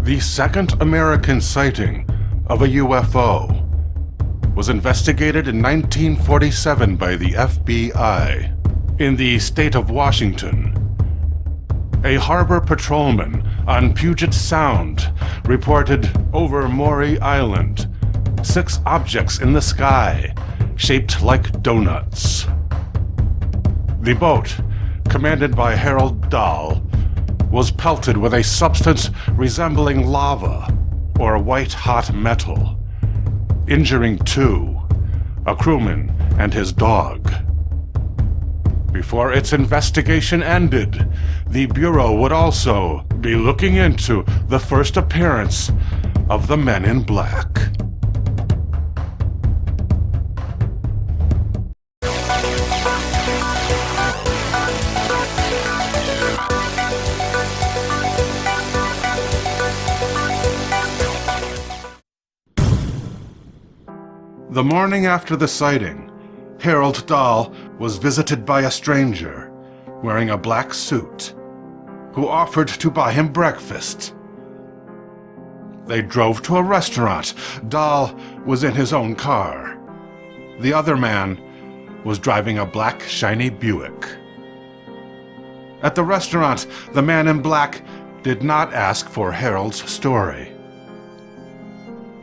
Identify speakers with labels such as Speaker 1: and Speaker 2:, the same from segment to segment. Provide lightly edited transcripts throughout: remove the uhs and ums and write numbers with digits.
Speaker 1: The second American sighting of a UFO was investigated in 1947 by the FBI in the state of Washington. A harbor patrolman on Puget Sound reported over Maury Island 6 objects in the sky shaped like doughnuts. The boat, commanded by Harold Dahl, was pelted with a substance resembling lava or white-hot metal, injuring 2, a crewman and his dog. Before its investigation ended, the Bureau would also be looking into the first appearance of the Men in Black. The morning after the sighting, Harold Dahl was visited by a stranger wearing a black suit who offered to buy him breakfast. They drove to a restaurant. Dahl was in his own car. The other man was driving a black, shiny Buick. At the restaurant, the man in black did not ask for Harold's story.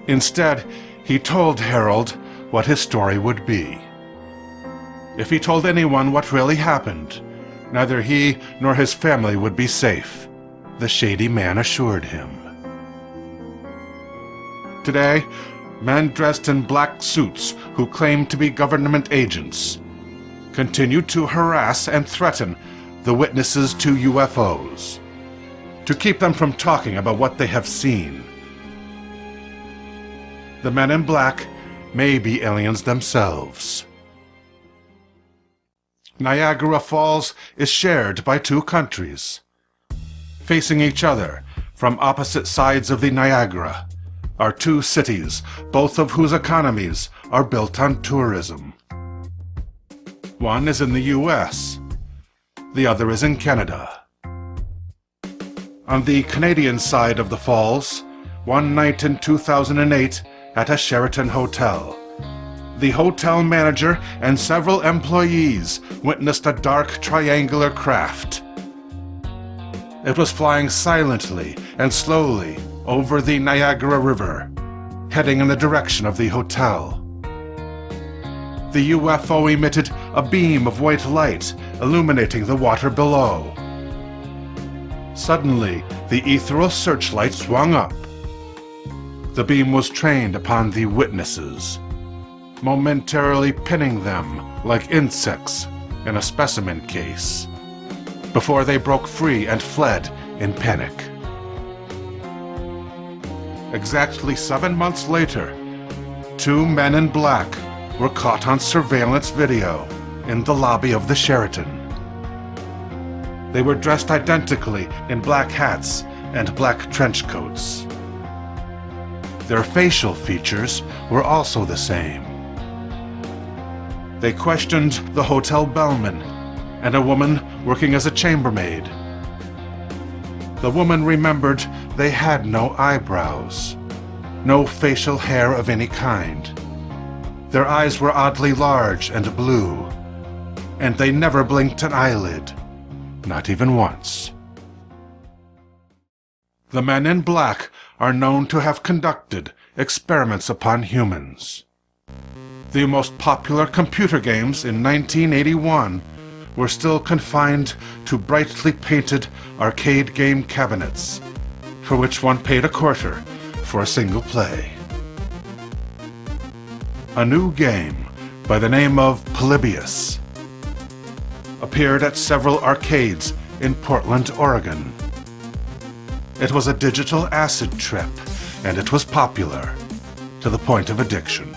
Speaker 1: Instead, he told Harold what his story would be. If he told anyone what really happened, neither he nor his family would be safe, the shady man assured him. Today, men dressed in black suits who claim to be government agents continue to harass and threaten the witnesses to UFOs, to keep them from talking about what they have seen. The men in black may be aliens themselves. Niagara Falls is shared by 2 countries. Facing each other from opposite sides of the Niagara are 2 cities, both of whose economies are built on tourism. One is in the US, the other is in Canada. On the Canadian side of the falls, one night in 2008, at a Sheraton hotel, the hotel manager and several employees witnessed a dark triangular craft. It was flying silently and slowly over the Niagara River, heading in the direction of the hotel. The UFO emitted a beam of white light, illuminating the water below. Suddenly, the ethereal searchlight swung up. The beam was trained upon the witnesses, momentarily pinning them like insects in a specimen case, before they broke free and fled in panic. Exactly 7 months later, 2 men in black were caught on surveillance video in the lobby of the Sheraton. They were dressed identically in black hats and black trench coats. Their facial features were also the same. They questioned the hotel bellman and a woman working as a chambermaid. The woman remembered they had no eyebrows, no facial hair of any kind. Their eyes were oddly large and blue, and they never blinked an eyelid, not even once. The men in black are known to have conducted experiments upon humans. The most popular computer games in 1981 were still confined to brightly painted arcade game cabinets, for which one paid $0.25 for a single play. A new game by the name of Polybius appeared at several arcades in Portland, Oregon. It was a digital acid trip, and it was popular, to the point of addiction.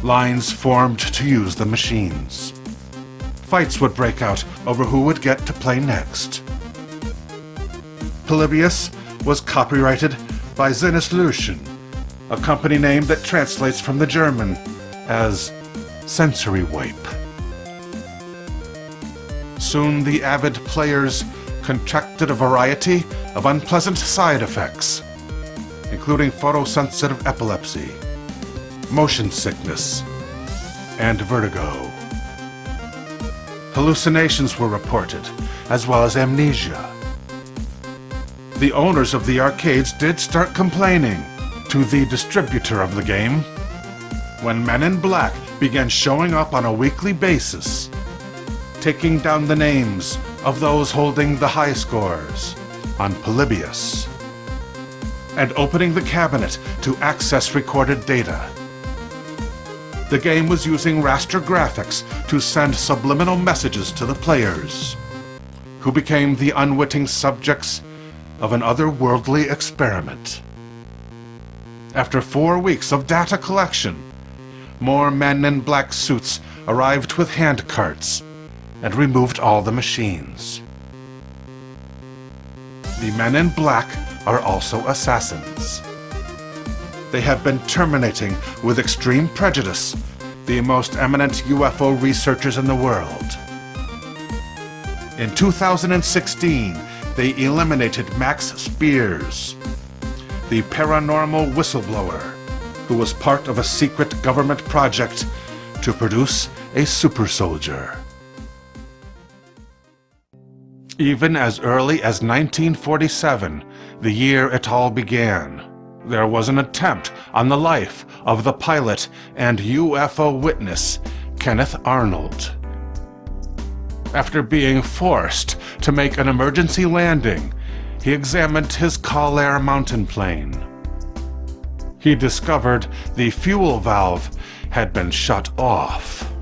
Speaker 1: Lines formed to use the machines. Fights would break out over who would get to play next. Polybius was copyrighted by Zennislution, a company name that translates from the German as sensory wipe. Soon the avid players contracted a variety of unpleasant side effects, including photosensitive epilepsy, motion sickness, and vertigo. Hallucinations were reported, as well as amnesia. The owners of the arcades did start complaining to the distributor of the game when men in black began showing up on a weekly basis, taking down the names of those holding the high scores on Polybius, and opening the cabinet to access recorded data. The game was using raster graphics to send subliminal messages to the players, who became the unwitting subjects of an otherworldly experiment. After 4 weeks of data collection, more men in black suits arrived with hand carts and removed all the machines. The men in black are also assassins. They have been terminating with extreme prejudice the most eminent UFO researchers in the world. In 2016, they eliminated Max Spears, the paranormal whistleblower who was part of a secret government project to produce a super soldier. Even as early as 1947, the year it all began, there was an attempt on the life of the pilot and UFO witness, Kenneth Arnold. After being forced to make an emergency landing, he examined his Calair mountain plane. He discovered the fuel valve had been shut off.